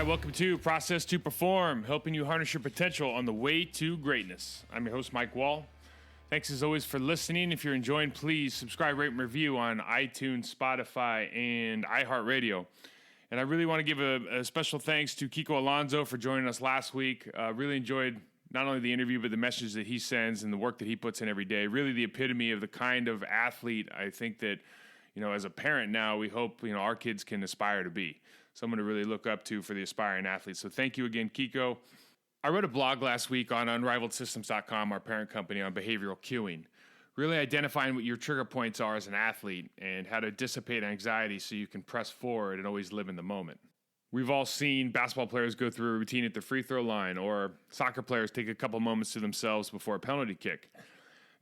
Hi, welcome to Process to Perform, helping you harness your potential on the way to greatness. I'm your host, Mike Wall. Thanks as always for listening. If you're enjoying, please subscribe, rate, and review on iTunes, Spotify, and iHeartRadio. And I really want to give a special thanks to Kiko Alonso for joining us last week. Really enjoyed not only the interview, but the message that he sends and the work that he puts in every day. Really the epitome of the kind of athlete I think that, as a parent now, we hope, our kids can aspire to be. Someone to really look up to for the aspiring athletes. So thank you again, Kiko. I wrote a blog last week on unrivaledsystems.com, our parent company, on behavioral cueing. Really identifying what your trigger points are as an athlete and how to dissipate anxiety so you can press forward and always live in the moment. We've all seen basketball players go through a routine at the free throw line, or soccer players take a couple moments to themselves before a penalty kick.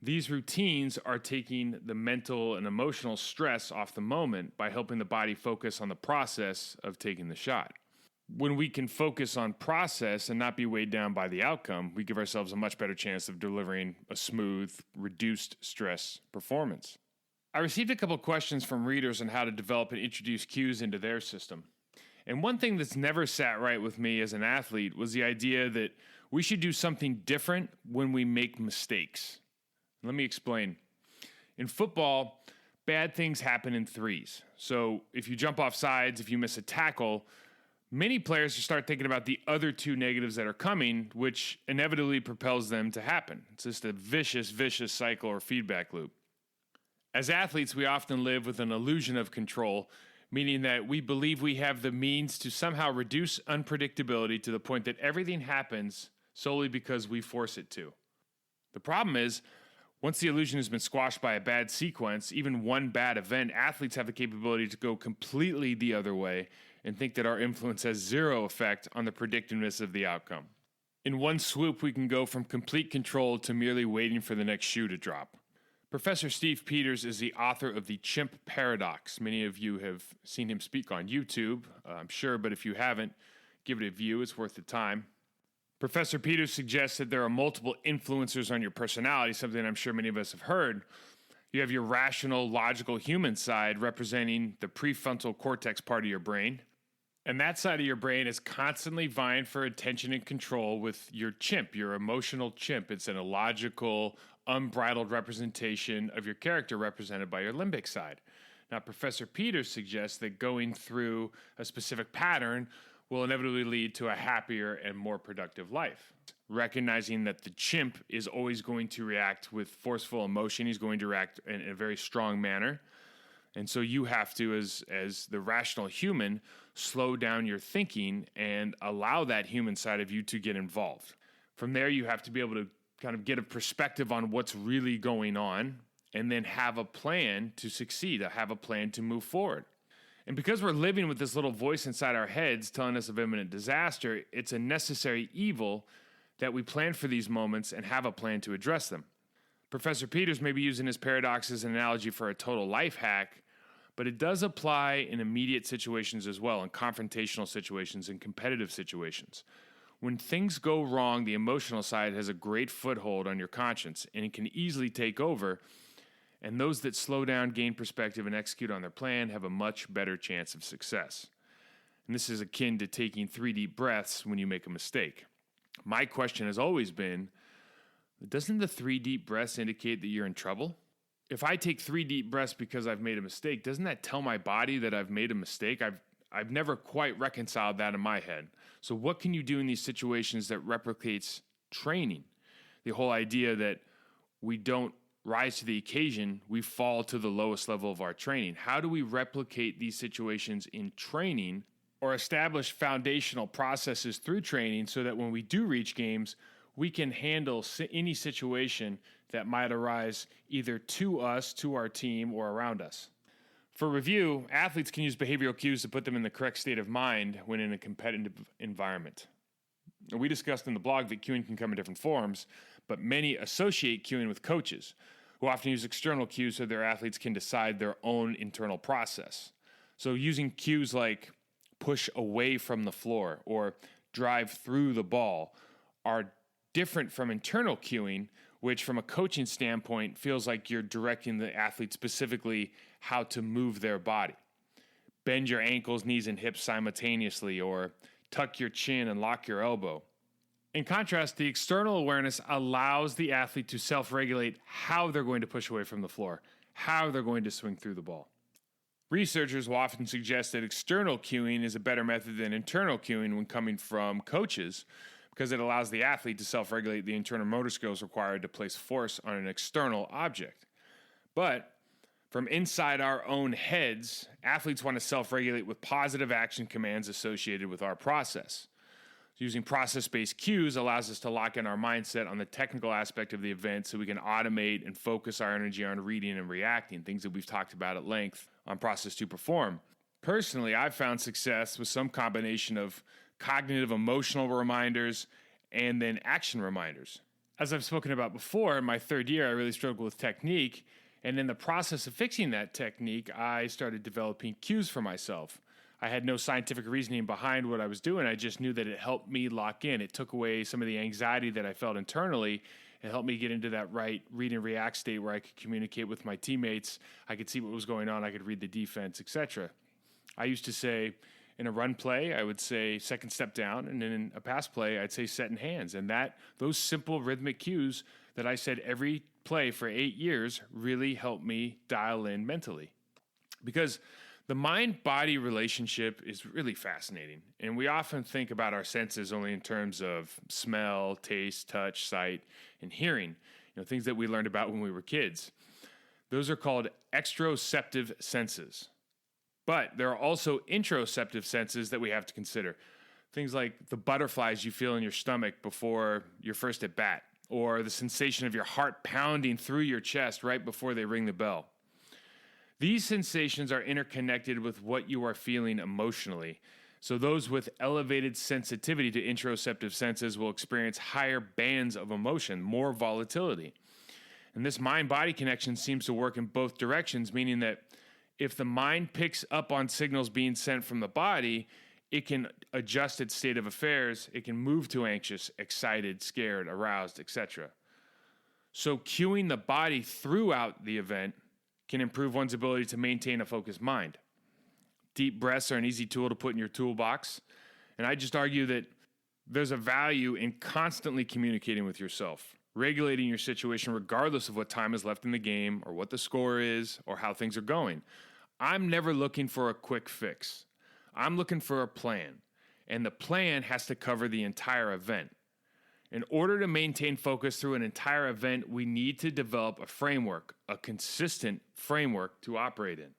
These routines are taking the mental and emotional stress off the moment by helping the body focus on the process of taking the shot. When we can focus on process and not be weighed down by the outcome, we give ourselves a much better chance of delivering a smooth, reduced stress performance. I received a couple questions from readers on how to develop and introduce cues into their system. And one thing that's never sat right with me as an athlete was the idea that we should do something different when we make mistakes. Let me explain. In football, bad things happen in threes. So if you jump off sides, if you miss a tackle, many players just start thinking about the other two negatives that are coming, which inevitably propels them to happen. It's just a vicious cycle or feedback loop. As athletes, we often live with an illusion of control, meaning that we believe we have the means to somehow reduce unpredictability to the point that everything happens solely because we force it to. The problem is, once the illusion has been squashed by a bad sequence, even one bad event, athletes have the capability to go completely the other way and think that our influence has zero effect on the predictiveness of the outcome. In one swoop, we can go from complete control to merely waiting for the next shoe to drop. Professor Steve Peters is the author of The Chimp Paradox. Many of you have seen him speak on YouTube, I'm sure, but if you haven't, give it a view. It's worth the time. Professor Peters suggests that there are multiple influencers on your personality, something I'm sure many of us have heard. You have your rational, logical human side representing the prefrontal cortex part of your brain. And that side of your brain is constantly vying for attention and control with your chimp, your emotional chimp. It's an illogical, unbridled representation of your character represented by your limbic side. Now, Professor Peters suggests that going through a specific pattern will inevitably lead to a happier and more productive life. Recognizing that the chimp is always going to react with forceful emotion, he's going to react in a very strong manner. And so you have to, as the rational human, slow down your thinking and allow that human side of you to get involved. From there, you have to be able to kind of get a perspective on what's really going on and then have a plan to succeed, have a plan to move forward. And because we're living with this little voice inside our heads telling us of imminent disaster, it's a necessary evil that we plan for these moments and have a plan to address them. Professor Peters may be using his paradox as an analogy for a total life hack, but it does apply in immediate situations as well, in confrontational situations and competitive situations. When things go wrong, the emotional side has a great foothold on your conscience, and it can easily take over. And those that slow down, gain perspective, and execute on their plan have a much better chance of success. And this is akin to taking 3 deep breaths when you make a mistake. My question has always been, doesn't the 3 deep breaths indicate that you're in trouble? If I take 3 deep breaths because I've made a mistake, doesn't that tell my body that I've made a mistake? I've never quite reconciled that in my head. So what can you do in these situations that replicates training? The whole idea that we don't rise to the occasion, we fall to the lowest level of our training. How do we replicate these situations in training or establish foundational processes through training so that when we do reach games, we can handle any situation that might arise either to us, to our team, or around us? For review, athletes can use behavioral cues to put them in the correct state of mind when in a competitive environment. We discussed in the blog that cueing can come in different forms, but many associate cueing with coaches, who often use external cues so their athletes can decide their own internal process. So using cues like push away from the floor or drive through the ball are different from internal cueing, which from a coaching standpoint feels like you're directing the athlete specifically how to move their body. Bend your ankles, knees, and hips simultaneously, or tuck your chin, and lock your elbow. In contrast, the external awareness allows the athlete to self-regulate how they're going to push away from the floor, how they're going to swing through the ball. Researchers will often suggest that external cueing is a better method than internal cueing when coming from coaches, because it allows the athlete to self-regulate the internal motor skills required to place force on an external object. But from inside our own heads, athletes want to self-regulate with positive action commands associated with our process. Using process-based cues allows us to lock in our mindset on the technical aspect of the event so we can automate and focus our energy on reading and reacting, things that we've talked about at length on Process to Perform. Personally, I've found success with some combination of cognitive emotional reminders and then action reminders. As I've spoken about before, in my third year, I really struggled with technique, and in the process of fixing that technique, I started developing cues for myself. I had no scientific reasoning behind what I was doing. I just knew that it helped me lock in. It took away some of the anxiety that I felt internally. It helped me get into that right read and react state where I could communicate with my teammates. I could see what was going on. I could read the defense, etc. I used to say in a run play, I would say second step down, and then in a pass play, I'd say set in hands. And those simple rhythmic cues that I said every play for 8 years really helped me dial in mentally. Because the mind-body relationship is really fascinating, and we often think about our senses only in terms of smell, taste, touch, sight, and hearing, things that we learned about when we were kids. Those are called exteroceptive senses. But there are also interoceptive senses that we have to consider. Things like the butterflies you feel in your stomach before your first at bat, or the sensation of your heart pounding through your chest right before they ring the bell. These sensations are interconnected with what you are feeling emotionally. So those with elevated sensitivity to interoceptive senses will experience higher bands of emotion, more volatility. And this mind-body connection seems to work in both directions, meaning that if the mind picks up on signals being sent from the body, it can adjust its state of affairs. It can move to anxious, excited, scared, aroused, etc. So cueing the body throughout the event can improve one's ability to maintain a focused mind. Deep breaths are an easy tool to put in your toolbox, and I just argue that there's a value in constantly communicating with yourself, regulating your situation regardless of what time is left in the game or what the score is or how things are going. I'm never looking for a quick fix. I'm looking for a plan, and the plan has to cover the entire event. In order to maintain focus through an entire event, we need to develop a framework, a consistent framework to operate in.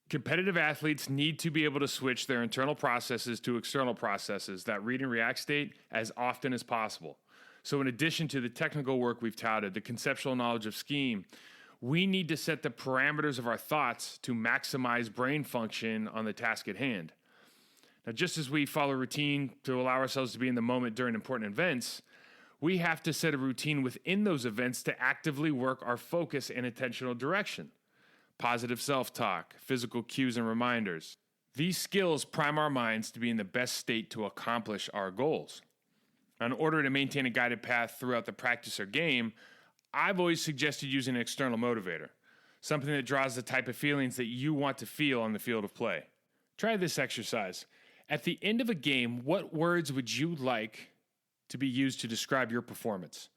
Competitive athletes need to be able to switch their internal processes to external processes, that read and react state, as often as possible. So in addition to the technical work we've touted, the conceptual knowledge of scheme, we need to set the parameters of our thoughts to maximize brain function on the task at hand. Now, just as we follow routine to allow ourselves to be in the moment during important events, we have to set a routine within those events to actively work our focus and intentional direction. Positive self-talk, physical cues and reminders. These skills prime our minds to be in the best state to accomplish our goals. In order to maintain a guided path throughout the practice or game, I've always suggested using an external motivator, something that draws the type of feelings that you want to feel on the field of play. Try this exercise. At the end of a game, what words would you like to be used to describe your performance?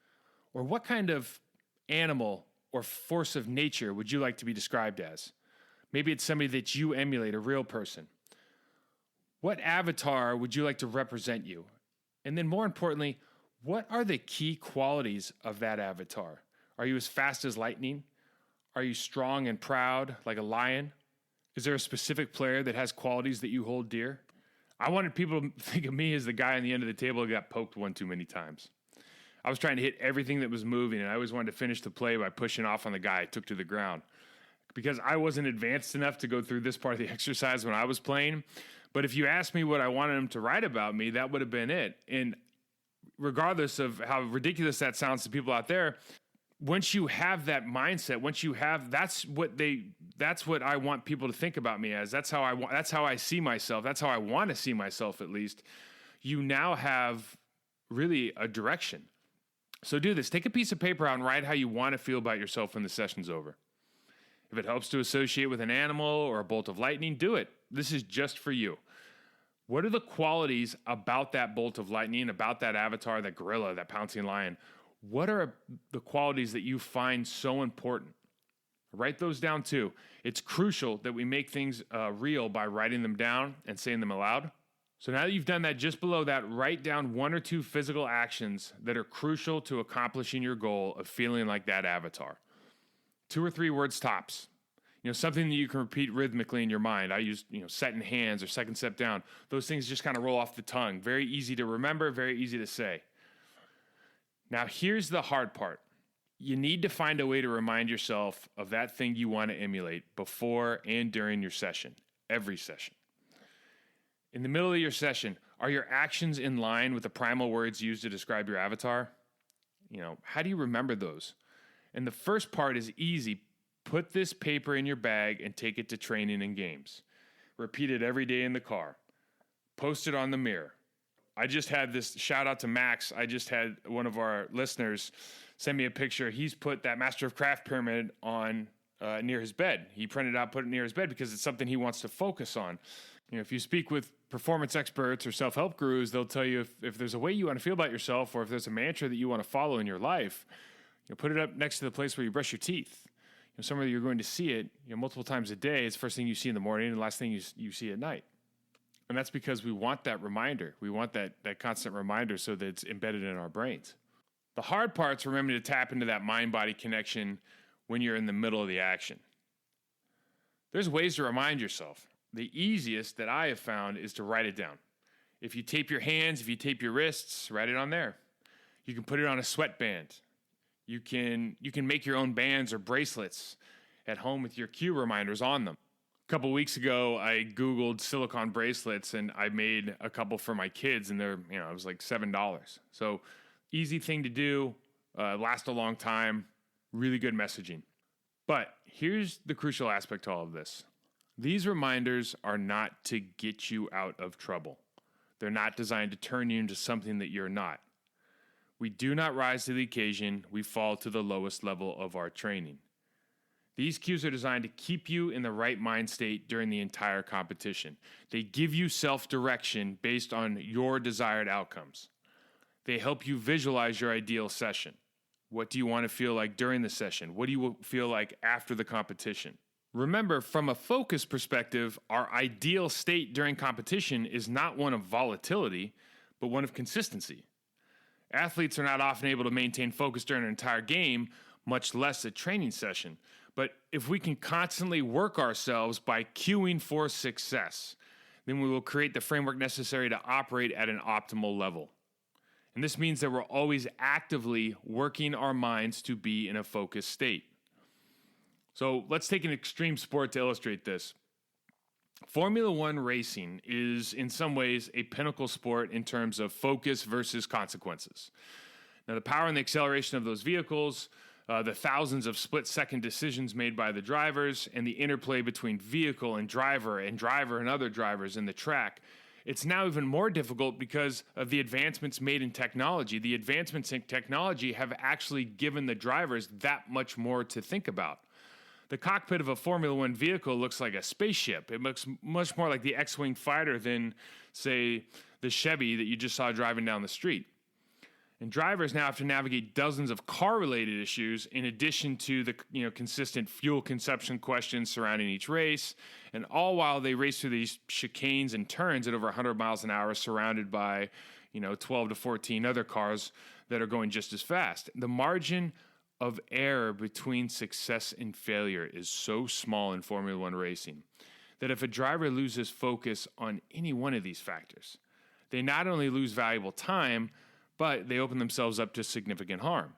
Or what kind of animal or force of nature would you like to be described as? Maybe it's somebody that you emulate, a real person. What avatar would you like to represent you? And then more importantly, what are the key qualities of that avatar? Are you as fast as lightning? Are you strong and proud like a lion? Is there a specific player that has qualities that you hold dear? I wanted people to think of me as the guy on the end of the table who got poked one too many times. I was trying to hit everything that was moving, and I always wanted to finish the play by pushing off on the guy I took to the ground. Because I wasn't advanced enough to go through this part of the exercise when I was playing. But if you asked me what I wanted him to write about me, that would have been it. And regardless of how ridiculous that sounds to people out there, once you have that mindset, that's what I want people to think about me as. That's how I see myself. That's how I want to see myself, at least. You now have really a direction. So do this. Take a piece of paper out and write how you want to feel about yourself when the session's over. If it helps to associate with an animal or a bolt of lightning, do it. This is just for you. What are the qualities about that bolt of lightning, about that avatar, that gorilla, that pouncing lion? What are the qualities that you find so important? Write those down too. It's crucial that we make things real by writing them down and saying them aloud. So now that you've done that, just below that, write down 1 or 2 physical actions that are crucial to accomplishing your goal of feeling like that avatar. 2 or 3 words tops. Something that you can repeat rhythmically in your mind. I use, set in hands or second step down. Those things just kind of roll off the tongue. Very easy to remember, very easy to say. Now, here's the hard part. You need to find a way to remind yourself of that thing you want to emulate before and during your session, every session. In the middle of your session, are your actions in line with the primal words used to describe your avatar? How do you remember those? And the first part is easy. Put this paper in your bag and take it to training and games. Repeat it every day in the car. Post it on the mirror. I just had this shout out to Max. I just had one of our listeners send me a picture. He's put that Master of Craft pyramid on near his bed. He printed it out, put it near his bed because it's something he wants to focus on. If you speak with performance experts or self-help gurus, they'll tell you if there's a way you want to feel about yourself or if there's a mantra that you want to follow in your life, put it up next to the place where you brush your teeth. Somewhere you're going to see it multiple times a day. It's the first thing you see in the morning and the last thing you see at night. And that's because we want that reminder. We want that constant reminder so that it's embedded in our brains. The hard part's remembering to tap into that mind-body connection when you're in the middle of the action. There's ways to remind yourself. The easiest that I have found is to write it down. If you tape your hands, if you tape your wrists, write it on there. You can put it on a sweatband. You can make your own bands or bracelets at home with your cue reminders on them. A couple weeks ago, I Googled silicone bracelets and I made a couple for my kids, and they're, it was like $7. So easy thing to do, last a long time, really good messaging. But here's the crucial aspect to all of this. These reminders are not to get you out of trouble. They're not designed to turn you into something that you're not. We do not rise to the occasion. We fall to the lowest level of our training. These cues are designed to keep you in the right mind state during the entire competition. They give you self-direction based on your desired outcomes. They help you visualize your ideal session. What do you want to feel like during the session? What do you feel like after the competition? Remember, from a focus perspective, our ideal state during competition is not one of volatility, but one of consistency. Athletes are not often able to maintain focus during an entire game, much less a training session. But if we can constantly work ourselves by cueing for success, then we will create the framework necessary to operate at an optimal level. And this means that we're always actively working our minds to be in a focused state. So let's take an extreme sport to illustrate this. Formula One racing is in some ways a pinnacle sport in terms of focus versus consequences. Now, the power and the acceleration of those vehicles, the thousands of split-second decisions made by the drivers, and the interplay between vehicle and driver and other drivers in the track, it's now even more difficult because of the advancements made in technology. The advancements in technology have actually given the drivers that much more to think about. The cockpit of a Formula One vehicle looks like a spaceship. It looks much more like the X-Wing fighter than, say, the Chevy that you just saw driving down the street. And drivers now have to navigate dozens of car-related issues in addition to the consistent fuel consumption questions surrounding each race, and all while they race through these chicanes and turns at over 100 miles an hour surrounded by 12 to 14 other cars that are going just as fast. The margin of error between success and failure is so small in Formula One racing that if a driver loses focus on any one of these factors, they not only lose valuable time, but they open themselves up to significant harm.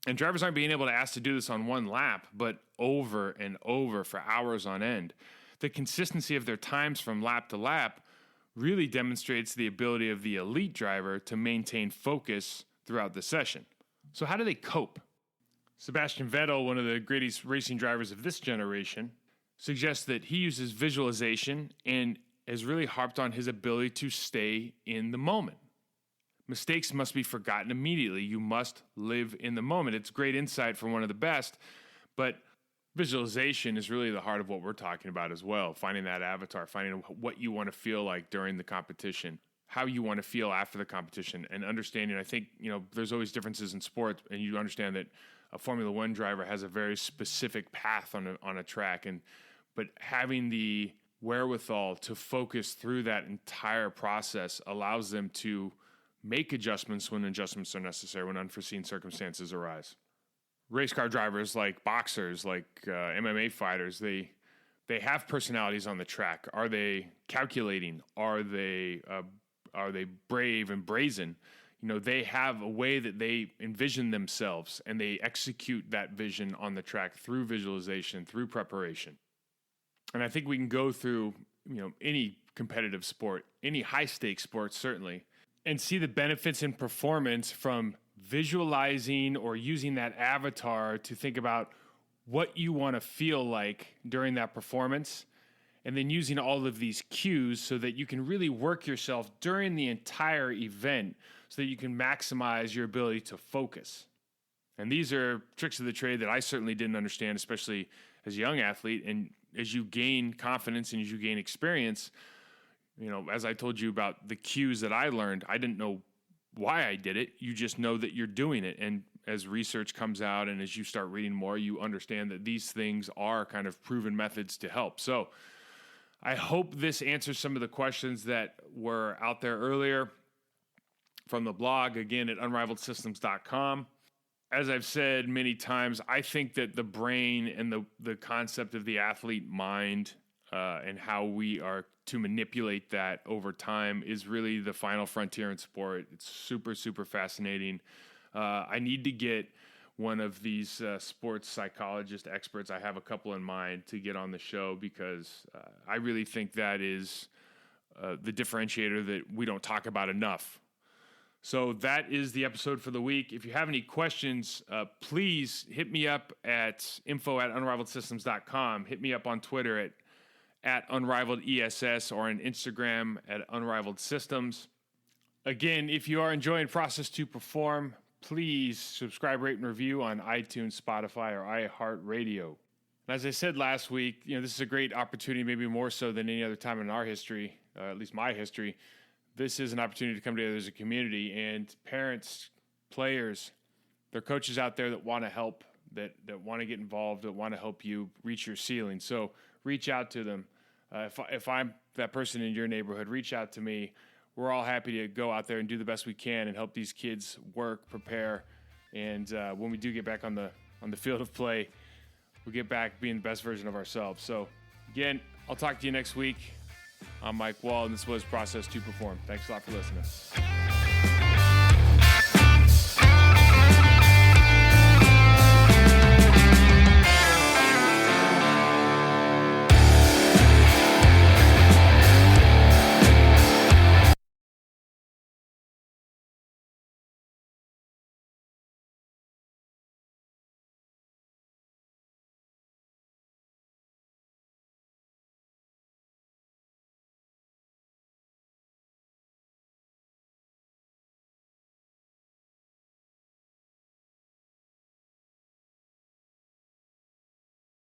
And drivers aren't being able to ask to do this on one lap, but over and over for hours on end. The consistency of their times from lap to lap really demonstrates the ability of the elite driver to maintain focus throughout the session. So how do they cope? Sebastian Vettel, one of the greatest racing drivers of this generation, suggests that he uses visualization and has really harped on his ability to stay in the moment. Mistakes must be forgotten immediately. You must live in the moment. It's great insight from one of the best, but Visualization is really the heart of what we're talking about as well. Finding that avatar, finding what you want to feel like during the competition, how you want to feel after the competition, and understanding, I think, there's always differences in sports, and you understand that a Formula One driver has a very specific path on a track, but having the wherewithal to focus through that entire process allows them to make adjustments when adjustments are necessary, when unforeseen circumstances arise. Race car drivers, like boxers, like MMA fighters, they have personalities on the track. Are they calculating? Are they brave and brazen? They have a way that they envision themselves, and they execute that vision on the track through visualization, through preparation. And I think we can go through, any competitive sport, any high-stakes sport certainly, and see the benefits in performance from visualizing or using that avatar to think about what you want to feel like during that performance, and then using all of these cues so that you can really work yourself during the entire event so that you can maximize your ability to focus. And these are tricks of the trade that I certainly didn't understand, especially as a young athlete. And as you gain confidence and as you gain experience, as I told you about the cues that I learned, I didn't know why I did it. You just know that you're doing it. And as research comes out and as you start reading more, you understand that these things are kind of proven methods to help. So I hope this answers some of the questions that were out there earlier from the blog, again, at unrivaledsystems.com. As I've said many times, I think that the brain and the concept of the athlete mind and how we are to manipulate that over time is really the final frontier in sport. It's super, super fascinating. I need to get one of these sports psychologist experts. I have a couple in mind to get on the show because I really think that is the differentiator that we don't talk about enough. So that is the episode for the week. If you have any questions, please hit me up at info@unrivaledsystems.com. Hit me up on Twitter at unrivaledess or on Instagram at unrivaledsystems. Again, if you are enjoying Process to Perform, please subscribe, rate, and review on iTunes, Spotify, or iHeartRadio. And as I said last week, this is a great opportunity, maybe more so than any other time in our history, at least my history. This is an opportunity to come together as a community, and parents, players, there are coaches out there that want to help, that want to get involved, that want to help you reach your ceiling. So reach out to them. If I'm that person in your neighborhood, reach out to me. We're all happy to go out there and do the best we can and help these kids work, prepare, and when we do get back on the field of play, we get back being the best version of ourselves. So again, I'll talk to you next week. I'm Mike Wall, and this was Process to Perform. Thanks a lot for listening.